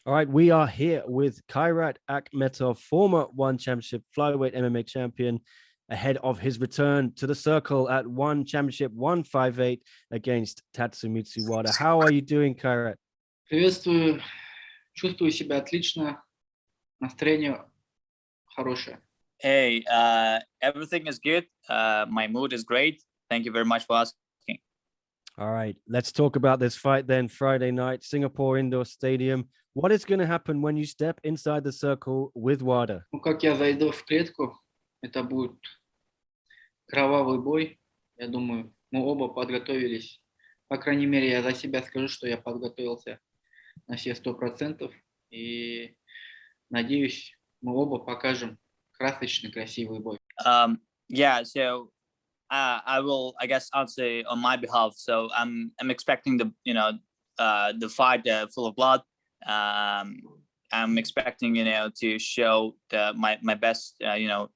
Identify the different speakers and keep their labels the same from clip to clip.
Speaker 1: All right, we are here with Kairat Akhmetov, former One Championship flyweight MMA champion, ahead of his return to the circle at One Championship 158 against Tatsumitsu Wada. How are you doing, Kairat?
Speaker 2: Приветствую, чувствую себя отлично, настроение хорошее.
Speaker 3: Hey, everything is good. My mood is great. Thank you very much for asking.
Speaker 1: All right, let's talk about this fight then. Friday night, Singapore Indoor Stadium. What is going to happen when you step inside the circle with Wada?
Speaker 2: Ну, как я зайду в клетку, это будет кровавый бой. Я думаю, мы оба подготовились. По крайней мере, я за себя скажу, что я подготовился на все 100%. И надеюсь, мы оба покажем красочный, красивый бой.
Speaker 3: Yeah, so I will, I guess, I'll say on my behalf. So I'm expecting the fight full of blood. I'm expecting, to show my best,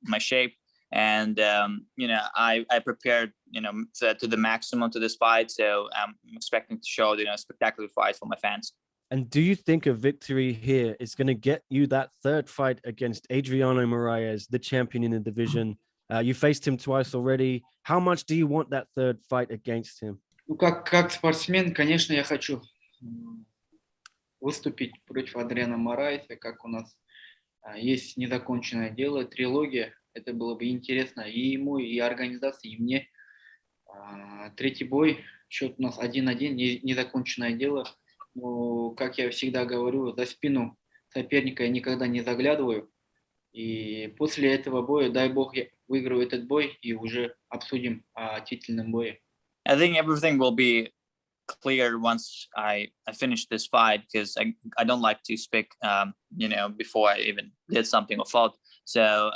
Speaker 3: my shape, and I prepared, to the maximum to this fight. So I'm expecting to show, a spectacular fight for my fans.
Speaker 1: And do you think a victory here is going to get you that third fight against Adriano Moraes, the champion in the division? You faced him twice already. How much do you want that third fight against him?
Speaker 2: Ну, как спортсмен, конечно, я хочу выступить против Адриана Мораеса, как у нас есть незаконченное дело, трилогия. Это было бы интересно и ему, и организации, и мне. Третий бой, счет у нас 1-1, незаконченное дело. Но, как я всегда говорю, за спину соперника я никогда не заглядываю. И после этого боя, дай бог, я выиграю этот бой и уже обсудим о титульном бое.
Speaker 3: I think everything will be clear once I finish this fight, because I don't like to speak, before I even did something or fought. So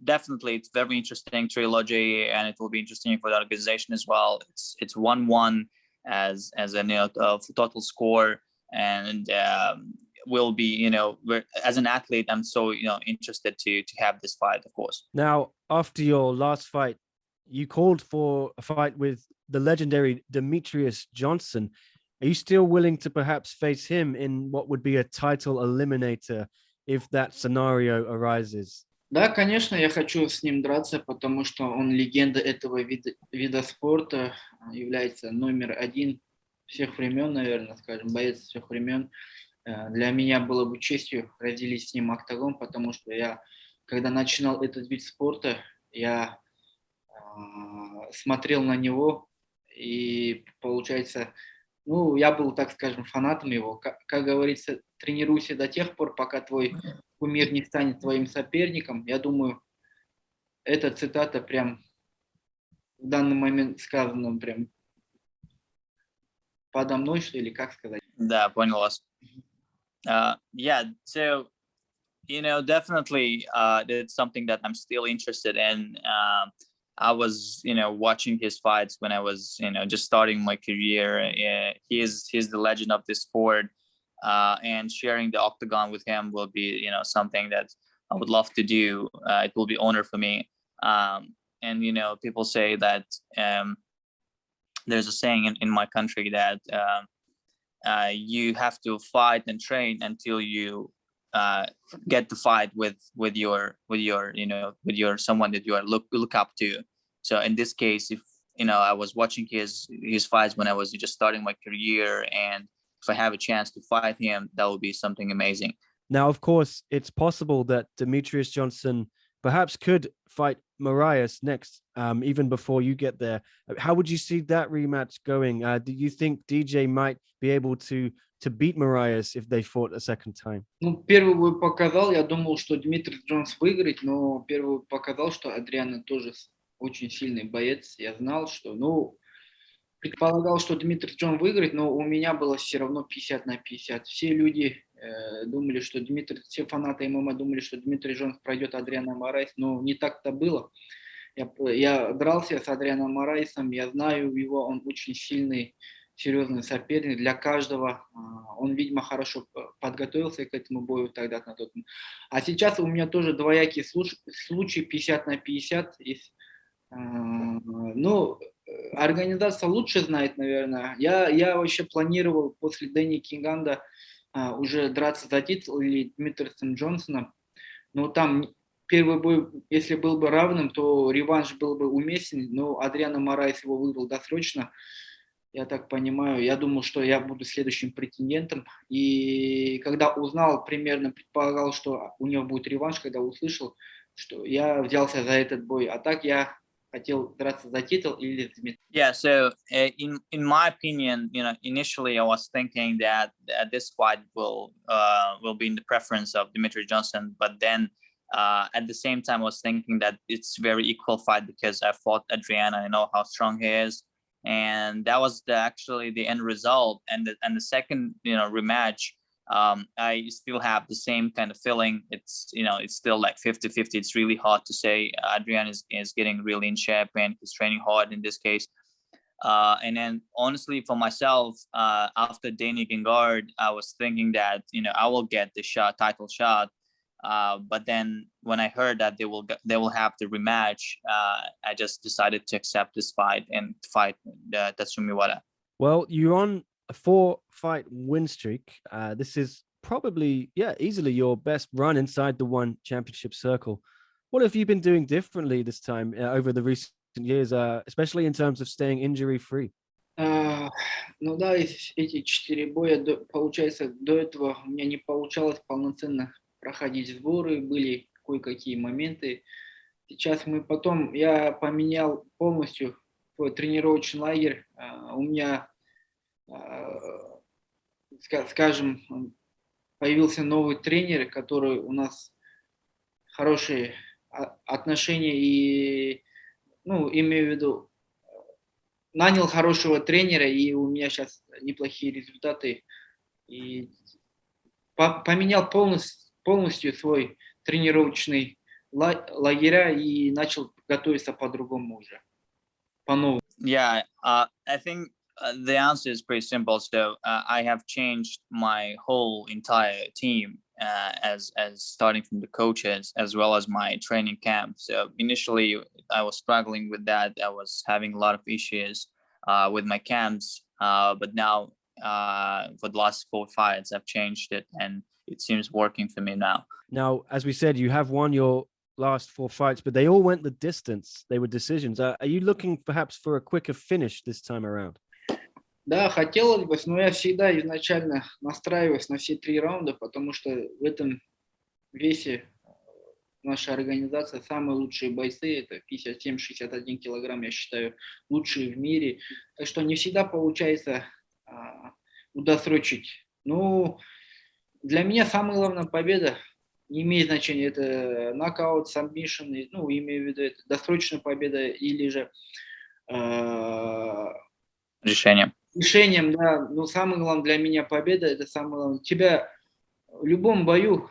Speaker 3: definitely, it's very interesting trilogy, and it will be interesting for the organization as well. It's 1-1 as a total score, and will be, as an athlete, I'm so interested to have this fight, of course.
Speaker 1: Now, after your last fight, you called for a fight with the legendary Demetrius Johnson. Are you still willing to perhaps face him in what would be a title eliminator if that scenario arises?
Speaker 2: Да, конечно, я хочу с ним драться, потому что он легенда этого вида спорта, является номер один всех времен, наверное, скажем, боец всех времен. Для меня было бы честью разделить с ним октагон, потому что я, когда начинал этот вид спорта, я смотрел на него, и, получается, я был, так скажем, фанатом его. Как говорится, тренируйся до тех пор, пока твой кумир не станет твоим соперником. Я думаю, эта цитата прям в данный момент сказана прям подо мной, что ли, как сказать?
Speaker 3: Да, понял вас. Yeah, so, definitely, it's something that I'm still interested in. I was, watching his fights when I was, just starting my career. He's the legend of this sport, and sharing the octagon with him will be, something that I would love to do. It will be honor for me. And people say that there's a saying in my country that you have to fight and train until you get to fight with your someone that you are look up to. So in this case, if I was watching his fights when I was just starting my career, and if I have a chance to fight him, that would be something amazing.
Speaker 1: Now, of course, it's possible that Demetrius Johnson perhaps could fight Moraes next, even before you get there. How would you see that rematch going? Do you think DJ might be able to beat Moraes if they fought a second time?
Speaker 2: Ну, первый бой показал, я думал, что Дмитрий Джонс выиграет, но первый бой показал, что Адриано тоже очень сильный боец. Я знал, что, предполагал, что Дмитрий Джон выиграет, но у меня было все равно 50/50. Все люди думали, что все фанаты ММА думали, что Дмитрий Джонс пройдет Адриано Мораес, но не так-то было. Я дрался с Адриано Мораесом, я знаю его, он очень сильный, серьезный соперник для каждого. Он, видимо, хорошо подготовился к этому бою тогда на тот момент. А сейчас у меня тоже двоякий случай 50/50. Организация лучше знает, наверное. Я вообще планировал после Дэнни Кинганда уже драться за титул или Дмитрием Джонсоном. Но там первый бой, если был бы равным, то реванш был бы уместен, но Адриано Мораес его выиграл досрочно. Я так понимаю, я думал, что я буду следующим претендентом. И когда узнал, примерно предполагал, что у него будет реванш, когда услышал, что я взялся за этот бой. А так я хотел драться за титул или с Дмитрием.
Speaker 3: Yeah, so in my opinion, initially I was thinking that this fight will be in the preference of Demetrius Johnson, but then at the same time I was thinking that it's very equal fight because I fought Adriano. I know how strong he is, and that was actually the end result. And the second rematch, I still have the same kind of feeling. It's it's still like 50-50. It's really hard to say. Adrian is getting really in shape and he's training hard in this case. And then honestly for myself, after Danny Gingard, I was thinking that I will get the title shot. But then when I heard that they will have the rematch, I just decided to accept this fight and fight Tatsumitsu Wada.
Speaker 1: Well, you're on a 4-fight win streak. This is probably, easily your best run inside the one championship circle. What have you been doing differently this time over the recent years, especially in terms of staying injury-free?
Speaker 2: Ну да, эти 4 боя, получается, до этого у меня не получалось полноценно проходить сборы, были кое-какие моменты. Сейчас я поменял полностью свой тренировочный лагерь. У меня, скажем, появился новый тренер, который у нас хорошие отношения и, имею в виду, нанял хорошего тренера, и у меня сейчас неплохие результаты. И поменял полностью свой тренировочный лагеря и начал готовиться по-другому уже, по-новому.
Speaker 3: Yeah, I think the answer is pretty simple. So I have changed my whole entire team, as starting from the coaches as well as my training camp. So initially I was struggling with that. I was having a lot of issues with my camps, but now for the last 4 fights I've changed it and it seems working for me now.
Speaker 1: Now, as we said, you have won your last 4 fights, but they all went the distance. They were decisions. Are you looking perhaps for a quicker finish this time around?
Speaker 2: Да, хотелось бы, но я всегда изначально настраиваюсь на все 3 раунда, потому что в этом весе наша организация самые лучшие бойцы, это 57-61 килограмм, я считаю, лучшие в мире. Так что не всегда получается удосрочить. Ну, для меня самая главная победа, не имеет значения, это нокаут, сабмишн, имею в виду, это досрочная победа или же решением, да. Но самое главное для меня победа, это самое главное. Тебя в любом бою,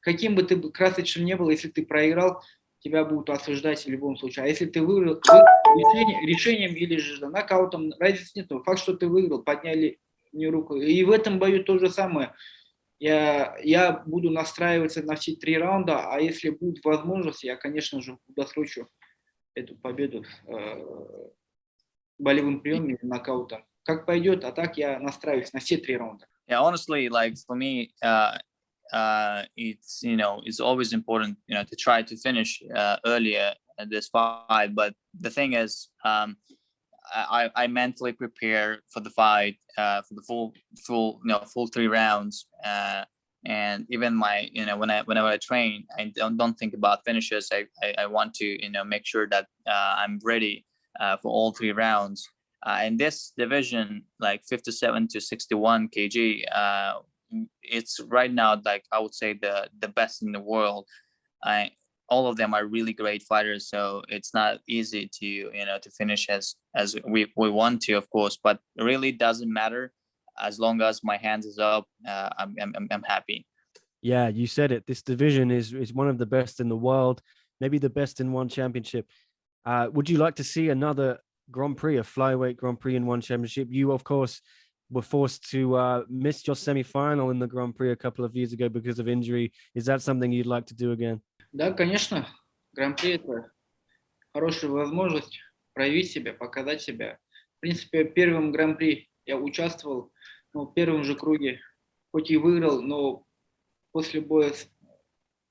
Speaker 2: каким бы ты красочным не был, если ты проиграл, тебя будут осуждать в любом случае. А если ты выиграл решением или же нокаутом, разницы нет. Факт, что ты выиграл, подняли мне руку. И в этом бою то же самое. Я буду настраиваться на все 3 раунда, а если будет возможность, я, конечно же, досрочу эту победу болевым приемом или нокаутом. Как пойдет, а так я настраиваюсь на все 3 раунда.
Speaker 3: Yeah, honestly, like for me, it's it's always important to try to finish earlier at this fight. But the thing is, I mentally prepare for the fight for the full 3 rounds. And even my whenever I train, I don't think about finishes. I want to make sure that I'm ready for all 3 rounds. In this division, like 57 to 61 kg, it's right now, like I would say, the best in the world. All of them are really great fighters, so it's not easy to to finish as we want to, of course, but it really doesn't matter. As long as my hands is up, I'm happy.
Speaker 1: Yeah, you said it. This division is one of the best in the world, maybe the best in one championship. Would you like to see another Grand Prix, a flyweight Grand Prix in one championship? You, of course, were forced to miss your semi-final in the Grand Prix a couple of years ago because of injury. Is that something you'd like to do again?
Speaker 2: Да, конечно. Гран-при – это хорошая возможность проявить себя, показать себя. В принципе, в первом Гран-при я участвовал, в первом же круге хоть и выиграл, но после боя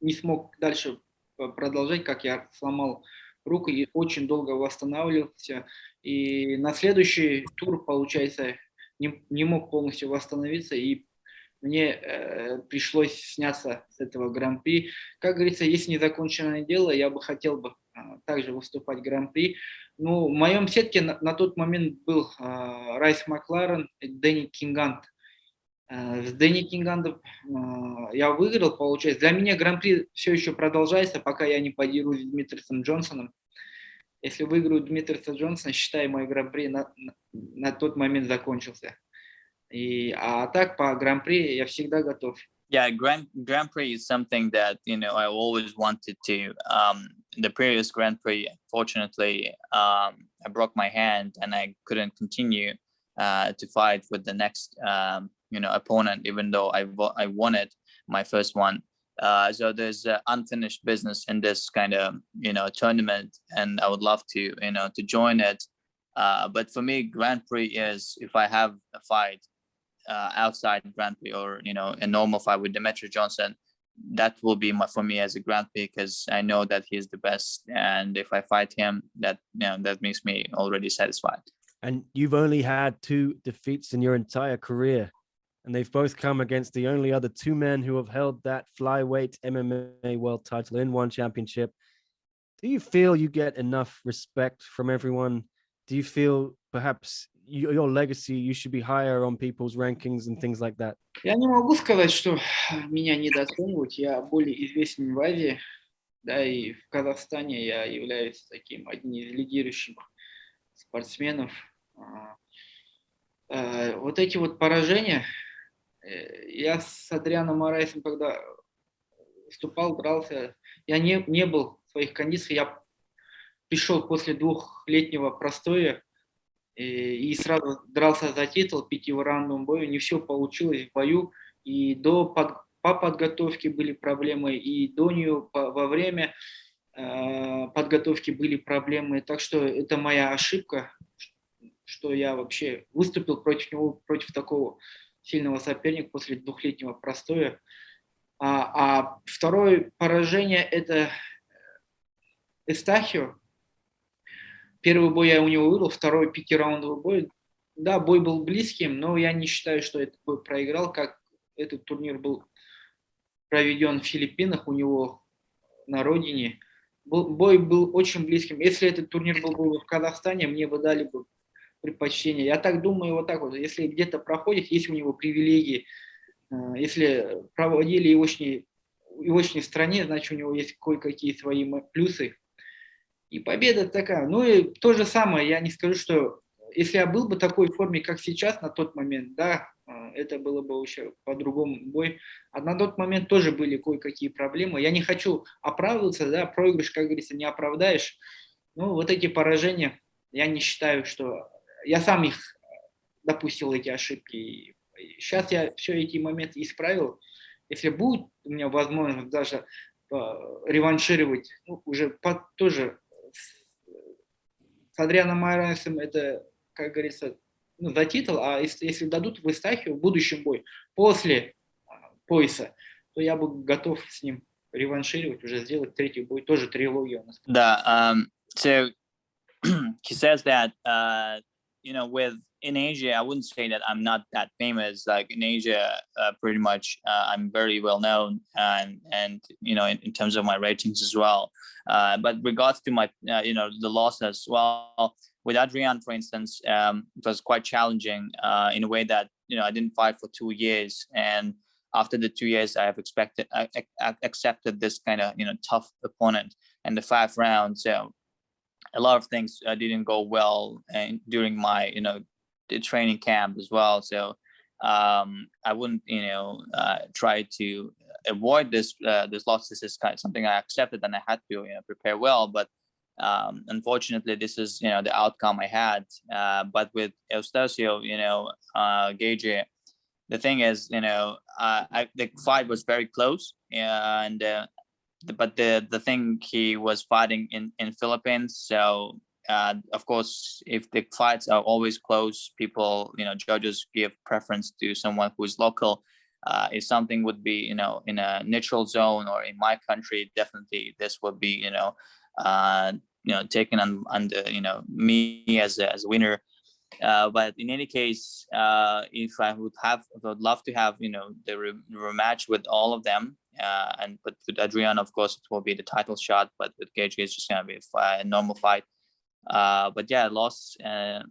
Speaker 2: не смог дальше продолжать, как я сломал руку и очень долго восстанавливался. И на следующий тур, получается, не мог полностью восстановиться, и мне пришлось сняться с этого Гран-при. Как говорится, если незаконченное дело, я бы хотел бы также выступать в Гран-при. Ну, в моем сетке на тот момент был Райс Макларен и Дэнни Кингант. С Дэнни Кингандом я выиграл, получается. Для меня Гран-при все еще продолжается, пока я не подерусь с Дмитрием Джонсоном. Если выиграю Дмитриса Джонсона, считай, мой Гран-при на тот момент закончился. А так по Гран-при я всегда готов.
Speaker 3: Yeah, Grand Prix is something that I always wanted to. The previous Grand Prix, fortunately, I broke my hand and I couldn't continue to fight with the next opponent, even though I won it my first one. So there's unfinished business in this kind of tournament, and I would love to to join it. But for me, Grand Prix is if I have a fight outside Grand Prix or a normal fight with Demetrius Johnson, that will be for me as a Grand Prix, because I know that he is the best, and if I fight him, that that makes me already satisfied.
Speaker 1: And you've only had 2 defeats in your entire career, and they've both come against the only other 2 men who have held that flyweight MMA world title in one championship. Do you feel you get enough respect from everyone? Do you feel perhaps your legacy, you should be higher on people's rankings and things like that?
Speaker 2: Я не могу сказать, что меня недооценивают. Я более известен в Азии, да, и в Казахстане я являюсь таким одним из лидирующих спортсменов. Вот эти вот поражения, я с Адрианом Мораесом, когда выступал, дрался, я не был в своих кондициях, я пришел после 2-летнего простоя и сразу дрался за титул в 5-раундовом бою. Не все получилось в бою, и по подготовке были проблемы, и до нее во время подготовки были проблемы. Так что это моя ошибка, что я вообще выступил против него, против такого сильного соперника после 2-летнего простоя. А второе поражение – это Эстахио. Первый бой я у него выиграл, второй 5-раундовый бой. Да, бой был близким, но я не считаю, что этот бой проиграл, как этот турнир был проведен в Филиппинах у него на родине. Бой был очень близким. Если этот турнир был бы в Казахстане, мне бы дали бы предпочтение. Я так думаю, вот так вот. Если где-то проходит, есть у него привилегии. Если проводили его в стране, значит, у него есть кое-какие свои плюсы. И победа такая. Ну и то же самое, я не скажу, что если я был бы в такой форме, как сейчас на тот момент, да, это было бы еще по-другому бой. А на тот момент тоже были кое-какие проблемы. Я не хочу оправдываться, да, проигрыш, как говорится, не оправдаешь. Ну, вот эти поражения, я не считаю, что... Я сам их допустил, эти ошибки. И сейчас я все эти моменты исправил. Если будет у меня возможность даже реваншировать, ну, уже тоже с Адрианом Майрансом, это, как говорится, за титул, а если дадут в Эстахио в будущем бой после пояса, то я бы готов с ним реваншировать, уже сделать 3-й бой, тоже трилогия у нас.
Speaker 3: Да, so he says that with in Asia, I wouldn't say that I'm not that famous. Like in Asia, pretty much I'm very well known, and in terms of my ratings as well. But regards to my the losses, well, with Adrian, for instance, it was quite challenging in a way that I didn't fight for 2 years, and after the 2 years, I have accepted this kind of tough opponent in the 5th round. So a lot of things didn't go well during my the training camp as well. So I wouldn't try to avoid this loss. This is kind of something I accepted, and I had to prepare well. But unfortunately, this is the outcome I had. But with Eustasio, Gage, the thing is, the fight was very close, and but the thing, he was fighting in Philippines, so of course, if the fights are always close, people, judges give preference to someone who is local. if something would be, in a neutral zone or in my country, definitely this would be, taken under, me as a winner. But in any case, if I would love to have, the rematch with all of them. But with Adriana, of course, it will be the title shot. But with KJ, it's just gonna be a normal fight. But yeah, loss. I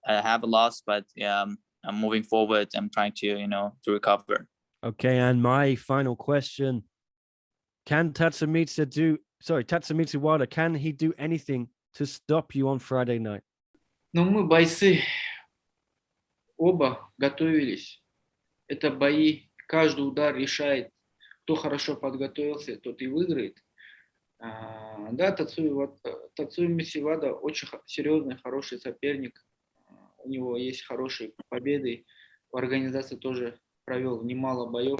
Speaker 3: have a loss, but I'm moving forward. I'm trying to, to recover.
Speaker 1: Okay, and my final question: Can Tatsumitsu Wada, can he do anything to stop you on Friday night?
Speaker 2: Но мы бойцы оба готовились. Это бои, каждый удар решает. Кто хорошо подготовился, тот и выиграет. Да, Татсумитсу Вада очень серьезный, хороший соперник. У него есть хорошие победы. В организации тоже провел немало боев.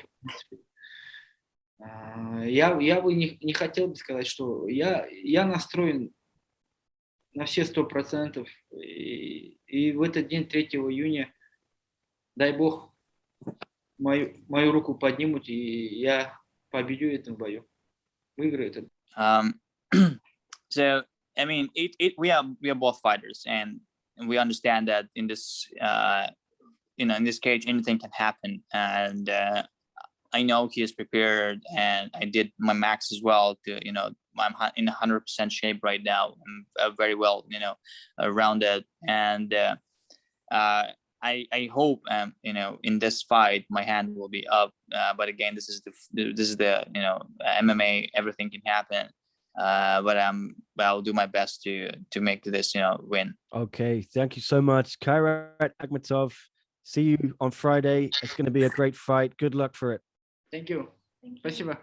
Speaker 2: Я бы не хотел бы сказать, что я настроен на все 100%. И в этот день, 3 июня, дай бог, мою руку поднимут, и я победю в этом бою. Выиграю это.
Speaker 3: So I mean, we are both fighters, and we understand that in this in this cage anything can happen, and I know he is prepared, and I did my max as well to, I'm in 100% shape right now. I'm very well, rounded, and I hope, in this fight my hand will be up. But again, this is the MMA. Everything can happen. But I'll do my best to make this, win.
Speaker 1: Okay, thank you so much, Kairat Akhmetov. See you on Friday. It's going to be a great fight. Good luck for it.
Speaker 2: Thank you. Спасибо.